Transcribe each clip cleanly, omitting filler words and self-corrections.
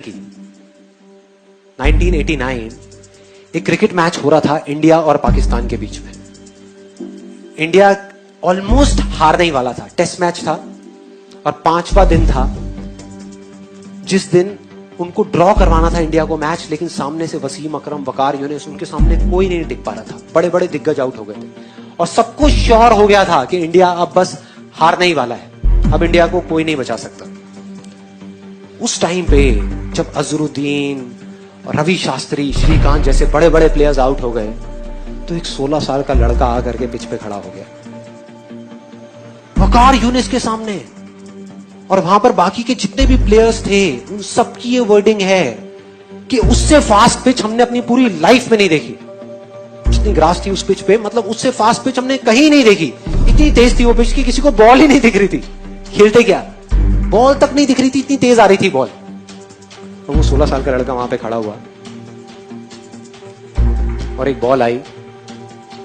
की 1989 एक cricket match हो रहा था इंडिया और पाकिस्तान के बीच में। इंडिया ऑलमोस्ट हारने ही वाला था, टेस्ट मैच था और 5वां दिन था जिस दिन उनको ड्रॉ करवाना था इंडिया को मैच, लेकिन सामने से वसीम अकरम, वकार यूनिस, उनके सामने कोई नहीं टिक पा रहा था। बड़े बड़े दिग्गज आउट हो गए थे और सबको श्योर हो गया था कि इंडिया अब बस हारने ही वाला है, अब इंडिया को कोई नहीं बचा सकता। उस टाइम पे जब अजरुद्दीन, रवि शास्त्री, श्रीकांत जैसे बड़े बड़े प्लेयर्स आउट हो गए तो एक 16 साल का लड़का आकर के पिच पे खड़ा हो गया वकार यूनिस के सामने, और वहां पर बाकी के जितने भी प्लेयर्स थे उन सबकी ये वर्डिंग है कि उससे फास्ट पिच हमने अपनी पूरी लाइफ में नहीं देखी। जितनी ग्रास थी उस पिच पे, मतलब उससे फास्ट पिच हमने कहीं नहीं देखी। इतनी तेज थी वो पिच कि किसी को बॉल ही नहीं दिख रही थी, खेलते क्या बॉल तक नहीं दिख रही थी, इतनी तेज आ रही थी बॉल। तो वो 16 साल का लड़का वहां पे खड़ा हुआ और एक बॉल आई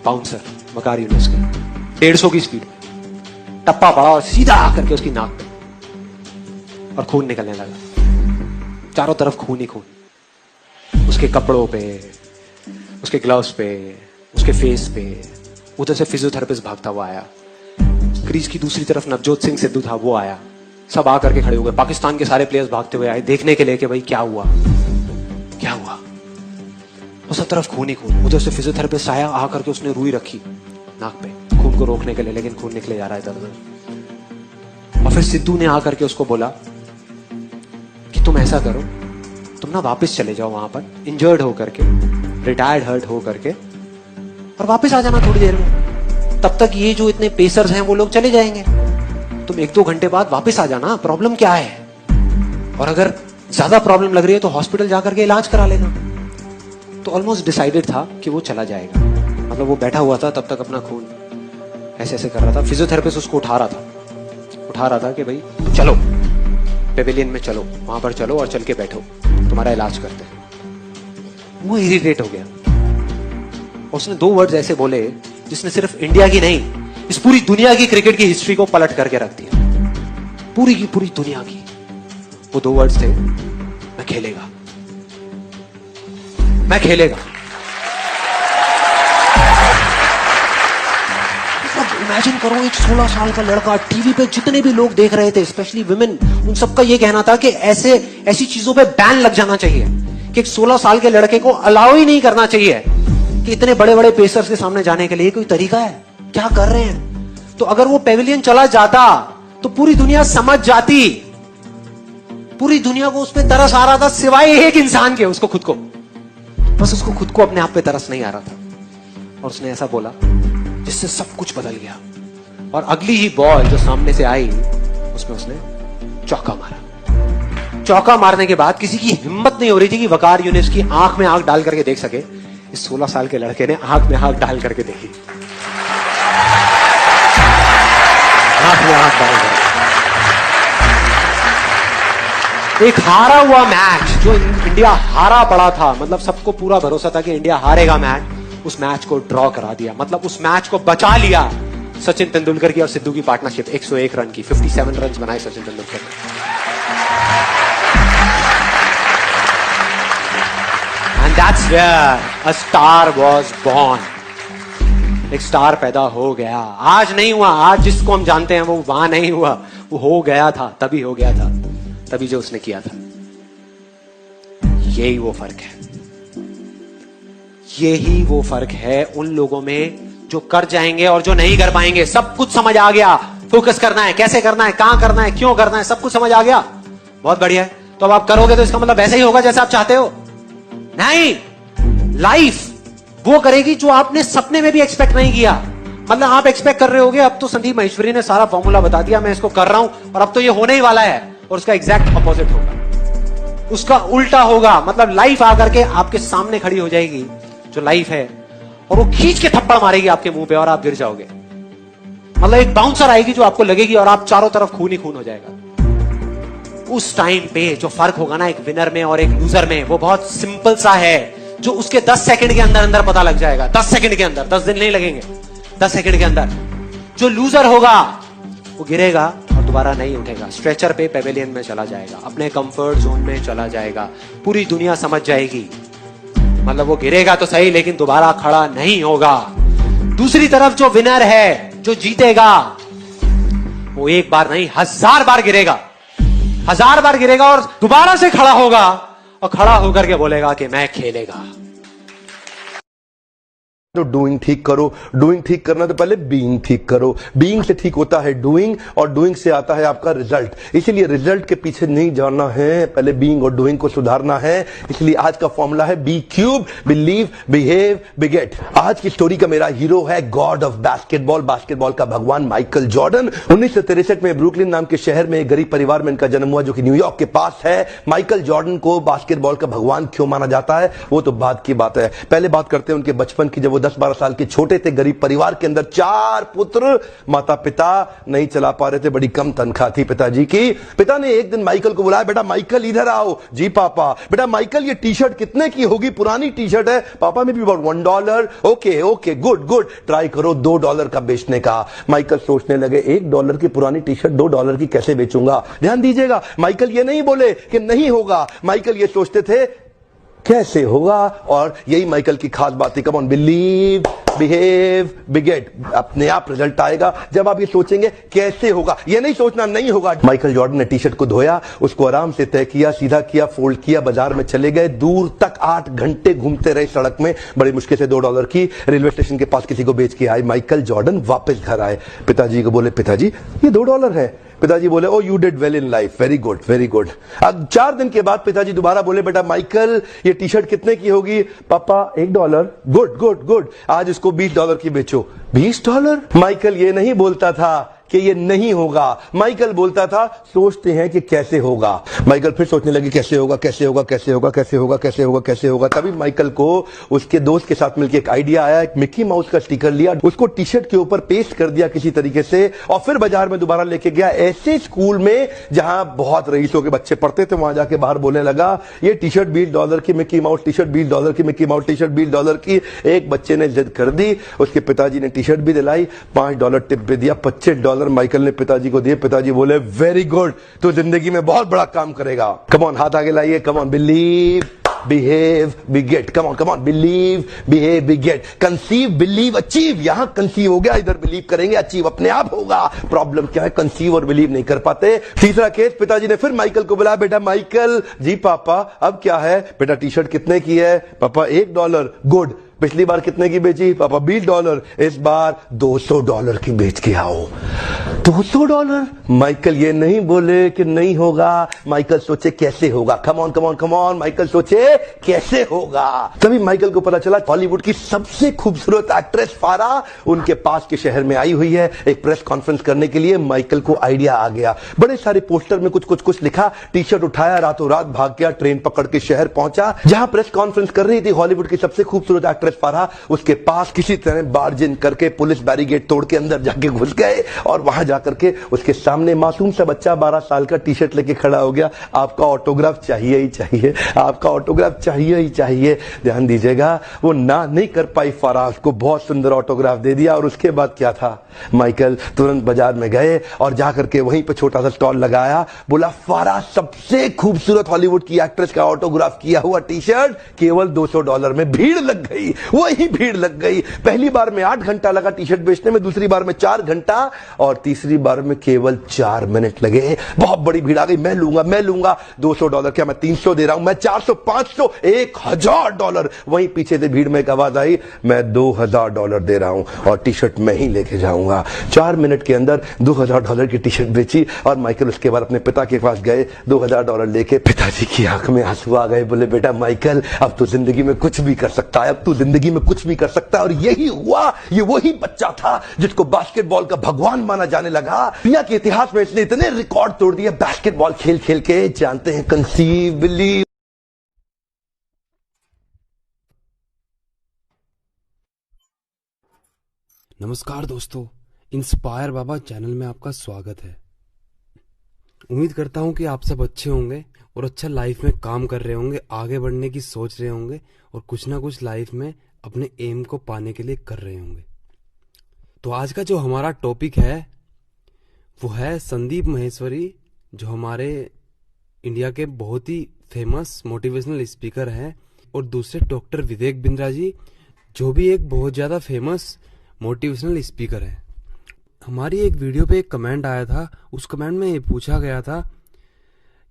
बाउंसर वकार यूनिस की 150 की स्पीड, टप्पा पड़ा और सीधा आकर के उसकी नाक पे, और खून निकलने लगा। चारों तरफ खून ही खून, उसके कपड़ों पे, उसके ग्लव्स पे, उसके फेस पे। उधर से फिजियोथेरेपिस्ट भागता हुआ आया, क्रीज की दूसरी तरफ नवजोत सिंह सिद्धू था, वो आया। सब आकर के खड़े हो गए, पाकिस्तान के सारे प्लेयर्स भागते हुए आए देखने के लिए कि भाई क्या हुआ क्या हुआ। और सब तरफ खून ही खून। उधर से फिजियोथेरेपिस्ट आया, आकर के उसने रुई रखी नाक पे खून को रोकने के लिए, लेकिन खून निकले जा रहा है इधर। और फिर सिद्धू ने आकर के उसको बोला कि तुम ऐसा करो, तुम ना वापस चले जाओ वहां पर इंजर्ड होकर के, रिटायर्ड हर्ट हो करके, और वापस आ जाना थोड़ी देर में। तब तक ये जो इतने पेसर्स हैं वो लोग चले जाएंगे, तुम 1-2 घंटे बाद वापस आ जाना, प्रॉब्लम क्या है, और अगर ज्यादा प्रॉब्लम लग रही है तो हॉस्पिटल जाकर के इलाज करा लेना। तो ऑलमोस्ट डिसाइडेड था कि वो चला जाएगा, मतलब वो बैठा हुआ था तब तक अपना खून ऐसे ऐसे कर रहा था। फिजियोथेरेपिस्ट उसको उठा रहा था कि भाई चलो पेविलियन में चलो, वहां पर चलो और चल के बैठो, तुम्हारा इलाज करते हैं। वो इरिटेट हो गया, उसने 2 वर्ड्स ऐसे बोले जिसने सिर्फ इंडिया की नहीं, इस पूरी दुनिया की क्रिकेट की हिस्ट्री को पलट करके रख दिया, पूरी की पूरी दुनिया की। वो 2 वर्ड्स थे, मैं खेलेगा, मैं खेलेगा। इमेजिन करो, एक 16 साल का लड़का, टीवी पे जितने भी लोग देख रहे थे, स्पेशली विमेन, उन सबका ये कहना था कि ऐसी चीजों पे बैन लग जाना चाहिए, कि एक 16 साल के लड़के को अलाउ ही नहीं करना चाहिए कि इतने बड़े बड़े पेसर्स के सामने जाने के लिए कोई तरीका है, क्या कर रहे हैं। तो अगर वो पेविलियन चला जाता तो पूरी दुनिया समझ जाती, पूरी दुनिया को उस पर तरस आ रहा था सिवाय एक इंसान के, उसको खुद को, बस उसको खुद को अपने आप पे तरस नहीं आ रहा था। और उसने ऐसा बोला जिससे सब कुछ बदल गया, और अगली ही बॉल जो सामने से आई उसमें उसने चौका मारा। चौका मारने के बाद किसी की हिम्मत नहीं हो रही थी कि वकार यूनिस की आंख में आंख डाल करके देख सके। इस 16 साल के लड़के ने आंख में आंख डाल करके देखी, आंख में आंख डाल करके। एक हारा हुआ मैच जो इंडिया हारा पड़ा था, मतलब सबको पूरा भरोसा था कि इंडिया हारेगा मैच, उस मैच को ड्रॉ करा दिया, मतलब उस मैच को बचा लिया। सचिन तेंदुलकर की और सिद्धू की पार्टनरशिप 101 रन की, 57 रन बनाए सचिन तेंदुलकर ने। And that's where a star was born. एक स्टार पैदा हो गया। आज नहीं हुआ, आज जिसको हम जानते हैं वो वहां नहीं हुआ, वो हो गया था, तभी हो गया था, तभी जो उसने किया था। यही वो फर्क है, यही वो फर्क है उन लोगों में जो कर जाएंगे और जो नहीं कर पाएंगे। सब कुछ समझ आ गया, फोकस करना है, कैसे करना है, कहां करना है, क्यों करना है, सब कुछ समझ आ गया, बहुत बढ़िया है। तो अब आप करोगे तो इसका मतलब वैसे ही होगा जैसे आप चाहते हो? नहीं, लाइफ वो करेगी जो आपने सपने में भी एक्सपेक्ट नहीं किया। मतलब आप एक्सपेक्ट कर रहे होगे अब तो संदीप महेश्वरी ने सारा फॉर्मूला बता दिया, मैं इसको कर रहा हूं और अब तो ये होने ही वाला है, और उसका एग्जैक्ट अपोजिट होगा, उसका उल्टा होगा। मतलब लाइफ आकर के आपके सामने खड़ी हो जाएगी जो लाइफ है, और वो खींच के थप्पड़ मारेगी आपके मुंह पे और आप गिर जाओगे। मतलब एक बाउंसर आएगी जो आपको लगेगी और आप चारों तरफ खून ही खून हो जाएगा। उस टाइम पे जो फर्क होगा ना एक विनर में और एक लूजर में, वो बहुत सिंपल सा है, जो उसके 10 सेकंड के अंदर अंदर पता लग जाएगा। 10 सेकंड के अंदर, 10 दिन नहीं लगेंगे, 10 सेकंड के अंदर। जो लूजर होगा वो गिरेगा और दोबारा नहीं उठेगा, स्ट्रेचर पे पेवेलियन में चला जाएगा, अपने कंफर्ट जोन में चला जाएगा, पूरी दुनिया समझ जाएगी, मतलब वो गिरेगा तो सही लेकिन दोबारा खड़ा नहीं होगा। दूसरी तरफ जो विनर है, जो जीतेगा, वो एक बार नहीं 1000 बार गिरेगा, 1000 बार गिरेगा और दोबारा से खड़ा होगा और खड़ा होकर के बोलेगा कि मैं खेलेगा। तो डूइंग ठीक करो, डूइंग ठीक करना तो पहले बीइंग ठीक करो, बीइंग से ठीक होता है डूइंग और डूइंग से आता है आपका रिजल्ट। इसीलिए रिजल्ट के पीछे नहीं जाना है, पहले बीइंग और डूइंग को सुधारना है। इसलिए आज का फॉर्मूला है बी क्यूब, बिलीव, बिहेव, बिगेट। आज की स्टोरी का मेरा हीरो है गॉड ऑफ बास्केटबॉल, बास्केटबॉल का भगवान माइकल जॉर्डन। 1963 में ब्रुकलिन नाम के शहर में एक गरीब परिवार में इनका जन्म हुआ जो कि न्यूयॉर्क के पास है। माइकल जॉर्डन को बास्केटबॉल का भगवान क्यों माना जाता है वो तो बाद की बात है। पहले बात करते हैं उनके बचपन की। जब वो 10-12 साल के छोटे थे, गरीब परिवार के अंदर 4 पुत्र, माता पिता नहीं चला पा रहे थे, बड़ी कम तनख्वाह थी पिताजी की। पिता ने एक दिन माइकल को बुलाया, बेटा माइकल इधर आओ। जी पापा। बेटा माइकल ये टी शर्ट कितने की होगी? पुरानी टी शर्ट है पापा, में भी about $1। Okay okay good good, try करो $2 का बेचने का। माइकल सोचने लगे $1 की पुरानी टी शर्ट $2 की कैसे बेचूंगा। ध्यान दीजिएगा, माइकल ये नहीं बोले कि नहीं होगा, माइकल ये सोचते थे कैसे होगा। और यही माइकल की खास बात थी। Come on, believe, behave, बिगेट। अपने आप रिजल्ट आएगा जब आप ये सोचेंगे कैसे होगा, ये नहीं सोचना नहीं होगा। माइकल जॉर्डन ने टी शर्ट को धोया, उसको आराम से तय किया, सीधा किया, फोल्ड किया, बाजार में चले गए। दूर तक 8 घंटे घूमते रहे सड़क में, बड़ी मुश्किल से $2 की रेलवे स्टेशन के पास किसी को बेच के आए। माइकल जॉर्डन वापस घर आए, पिताजी को बोले पिताजी ये $2 है। पिताजी बोले oh you did well in life, very good very good. अब 4 दिन के बाद पिताजी दोबारा बोले बेटा माइकल ये टी शर्ट कितने की होगी? पापा $1। गुड गुड गुड, आज इसको $20 की बेचो। $20? माइकल ये नहीं बोलता था कि ये नहीं होगा, माइकल बोलता था सोचते हैं कि कैसे होगा। माइकल फिर सोचने लगे कैसे होगा कैसे होगा कैसे होगा कैसे होगा कैसे होगा कैसे होगा। तभी माइकल को उसके दोस्त के साथ मिलकर एक आइडिया आया। एक मिकी माउस का स्टिकर लिया, उसको टी शर्ट के ऊपर पेस्ट कर दिया किसी तरीके से और फिर बाजार में दोबारा लेके गया। ऐसे स्कूल में जहां बहुत रईसों के बच्चे पढ़ते थे वहां जाके बाहर बोलने लगा ये टी शर्ट $20 की, मिकी माउस टी शर्ट $20 की, मिकी माउस टी शर्ट $20 की। एक बच्चे ने जिद कर दी, उसके पिताजी ने टी शर्ट भी दिलाई, $5 टिप भी दिया, $25 माइकल ने पिताजी को दिए। पिताजी बोले वेरी गुड, तो जिंदगी में बहुत बड़ा काम करेगा। कम ऑन, हाथ आगे लाइए। Come on, believe, behave, बिगेट। Come on, believe, behave, बिगेट। Conceive, believe, achieve. यहां कंसीव हो गया, इधर बिलीव करेंगे, अचीव अपने आप होगा। प्रॉब्लम क्या है, कंसीव और बिलीव नहीं कर पाते। तीसरा केस, पिताजी ने फिर माइकल को बुलाया, बेटा माइकल। जी पापा अब क्या है? बेटा टी शर्ट कितने की है? पापा $1। गुड, पिछली बार कितने की बेची? पापा $20। इस बार $200 की बेच के आओ। $200? माइकल ये नहीं बोले कि नहीं होगा, माइकल सोचे कैसे होगा। Come on come on come on, Michael सोचे कैसे होगा। तभी माइकल को पता चला हॉलीवुड की सबसे खूबसूरत एक्ट्रेस फारा उनके पास के शहर में आई हुई है एक प्रेस कॉन्फ्रेंस करने के लिए। माइकल को आइडिया आ गया, बड़े सारे पोस्टर में कुछ कुछ कुछ लिखा, टी शर्ट उठाया, रातों रात भाग गया, ट्रेन पकड़ के शहर पहुंचा जहां प्रेस कॉन्फ्रेंस कर रही थी हॉलीवुड की सबसे खूबसूरत एक्ट्रेस फारा। उसके पास किसी तरह बार्ज इन करके पुलिस बैरिकेड तोड़ के अंदर जाके घुस गए और वहां जाकर के उसके सामने मासूम सा बच्चा 12 साल का टी शर्ट लेके खड़ा हो गया। आपका ऑटोग्राफ चाहिए ही चाहिए, आपका ऑटोग्राफ चाहिए ही चाहिए। ध्यान दीजिएगा, वो ना नहीं कर पाई फारा, उसको बहुत सुंदर ऑटोग्राफ दे दिया। और उसके बाद क्या था, माइकल तुरंत बाजार में गए और जाकर के वहीं पे छोटा सा स्टॉल लगाया, बोला फारा सबसे खूबसूरत हॉलीवुड की एक्ट्रेस का ऑटोग्राफ किया हुआ टी शर्ट केवल $200 में। भीड़ लग गई, वही भीड़ लग गई। पहली बार में 8 घंटा लगा टी शर्ट बेचने में, दूसरी बार में 4 घंटा और तीसरी बार में केवल 4 मिनट लगे। बहुत बड़ी भीड़ आ गई, मैं लूंगा $200 क्या मैं 300 दे रहा हूं, मैं 400, 500, $1000। वहीं पीछे से भीड़ में एक आवाज आई, मैं $2000 दे रहा हूं और टी शर्ट मैं ही लेके जाऊंगा। 4 मिनट के अंदर $2000 की टी शर्ट बेची और माइकल उसके बाद अपने पिता के पास गए $2000 लेके। पिताजी की आंख में आंसू आ गए, बोले बेटा माइकल अब तो जिंदगी में कुछ भी कर सकता है, अब तू जिंदगी में कुछ भी कर सकता है। और यही हुआ, ये वही बच्चा था जिसको बास्केटबॉल का भगवान माना जाने लगा। दुनिया के इतिहास में इसने इतने रिकॉर्ड तोड़ दिए बास्केटबॉल खेल खेल के। जानते हैं कंसीव, बिलीव। नमस्कार दोस्तों, इंस्पायर बाबा चैनल में आपका स्वागत है। उम्मीद करता हूं कि आप सब अच्छे होंगे और अच्छा लाइफ में काम कर रहे होंगे, आगे बढ़ने की सोच रहे होंगे और कुछ ना कुछ लाइफ में अपने एम को पाने के लिए कर रहे होंगे। तो आज का जो हमारा टॉपिक है वो है संदीप माहेश्वरी, जो हमारे इंडिया के बहुत ही फेमस मोटिवेशनल स्पीकर हैं, और दूसरे डॉक्टर विवेक बिंद्रा जी, जो भी एक बहुत ज़्यादा फेमस मोटिवेशनल स्पीकर है। हमारी एक वीडियो पे एक कमेंट आया था, उस कमेंट में ये पूछा गया था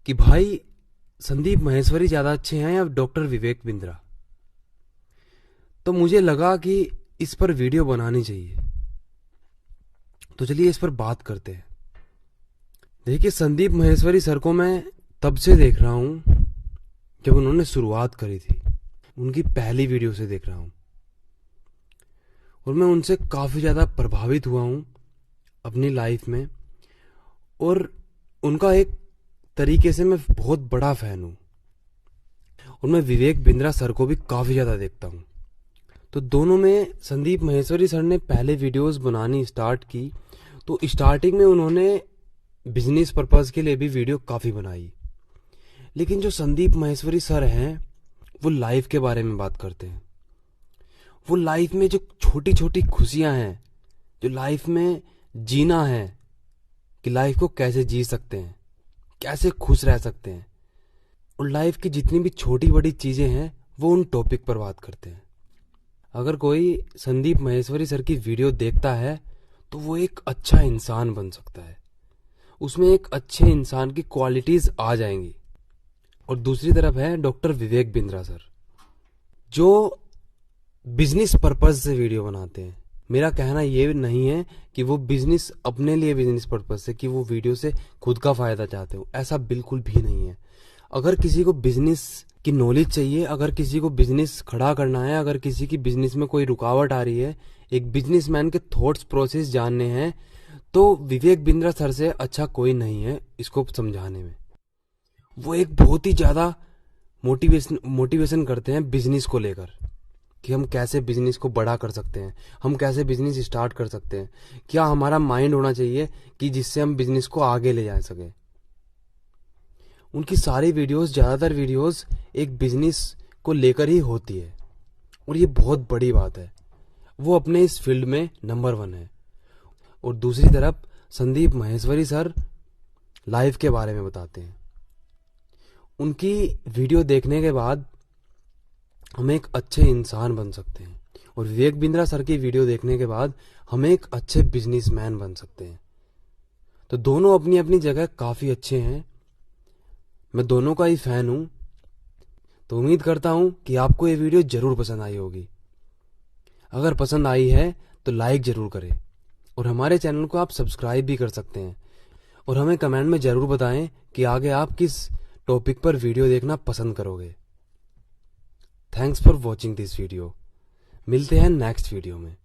कि भाई संदीप माहेश्वरी ज़्यादा अच्छे हैं या डॉक्टर विवेक बिंद्रा। तो मुझे लगा कि इस पर वीडियो बनानी चाहिए, तो चलिए इस पर बात करते हैं। देखिए, संदीप माहेश्वरी सर को मैं तब से देख रहा हूं जब उन्होंने शुरुआत करी थी, उनकी पहली वीडियो से देख रहा हूं, और मैं उनसे काफ़ी ज़्यादा प्रभावित हुआ हूं अपनी लाइफ में, और उनका एक तरीके से मैं बहुत बड़ा फैन हूं। और मैं विवेक बिंद्रा सर को भी काफ़ी ज़्यादा देखता हूं। तो दोनों में संदीप माहेश्वरी सर ने पहले वीडियोस बनानी स्टार्ट की, तो स्टार्टिंग में उन्होंने बिजनेस पर्पस के लिए भी वीडियो काफ़ी बनाई। लेकिन जो संदीप माहेश्वरी सर हैं, वो लाइफ के बारे में बात करते हैं। वो लाइफ में जो छोटी छोटी खुशियां हैं, जो लाइफ में जीना है, कि लाइफ को कैसे जी सकते हैं, कैसे खुश रह सकते हैं, और लाइफ की जितनी भी छोटी बड़ी चीजें हैं, वो उन टॉपिक पर बात करते हैं। अगर कोई संदीप माहेश्वरी सर की वीडियो देखता है तो वो एक अच्छा इंसान बन सकता है, उसमें एक अच्छे इंसान की क्वालिटीज आ जाएंगी। और दूसरी तरफ है डॉक्टर विवेक बिंद्रा सर, जो बिजनेस पर्पज से वीडियो बनाते हैं। मेरा कहना ये नहीं है कि वो बिजनेस अपने लिए बिजनेस पर्पज से, कि वो वीडियो से खुद का फायदा चाहते हो, ऐसा बिल्कुल भी नहीं है। अगर किसी को बिजनेस की नॉलेज चाहिए, अगर किसी को बिजनेस खड़ा करना है, अगर किसी की बिजनेस में कोई रुकावट आ रही है, एक बिजनेसमैन के थॉट्स प्रोसेस जानने हैं, तो विवेक बिंद्रा सर से अच्छा कोई नहीं है इसको समझाने में। वो एक बहुत ही ज्यादा मोटिवेशन करते हैं बिजनेस को लेकर, कि हम कैसे बिजनेस को बड़ा कर सकते हैं, हम कैसे बिजनेस स्टार्ट कर सकते हैं, क्या हमारा माइंड होना चाहिए कि जिससे हम बिजनेस को आगे ले जा सके। उनकी सारी वीडियोस, ज्यादातर वीडियोस एक बिजनेस को लेकर ही होती है, और ये बहुत बड़ी बात है। वो अपने इस फील्ड में नंबर 1 है। और दूसरी तरफ संदीप माहेश्वरी सर लाइफ के बारे में बताते हैं। उनकी वीडियो देखने के बाद हम एक अच्छे इंसान बन सकते हैं, और विवेक बिंद्रा सर की वीडियो देखने के बाद हम एक अच्छे बिजनेसमैन बन सकते हैं। तो दोनों अपनी अपनी जगह काफी अच्छे हैं, मैं दोनों का ही फैन हूं। तो उम्मीद करता हूं कि आपको ये वीडियो जरूर पसंद आई होगी। अगर पसंद आई है तो लाइक जरूर करें, और हमारे चैनल को आप सब्सक्राइब भी कर सकते हैं, और हमें कमेंट में जरूर बताएं कि आगे आप किस टॉपिक पर वीडियो देखना पसंद करोगे। Thanks for watching this video. मिलते हैं नेक्स्ट वीडियो में।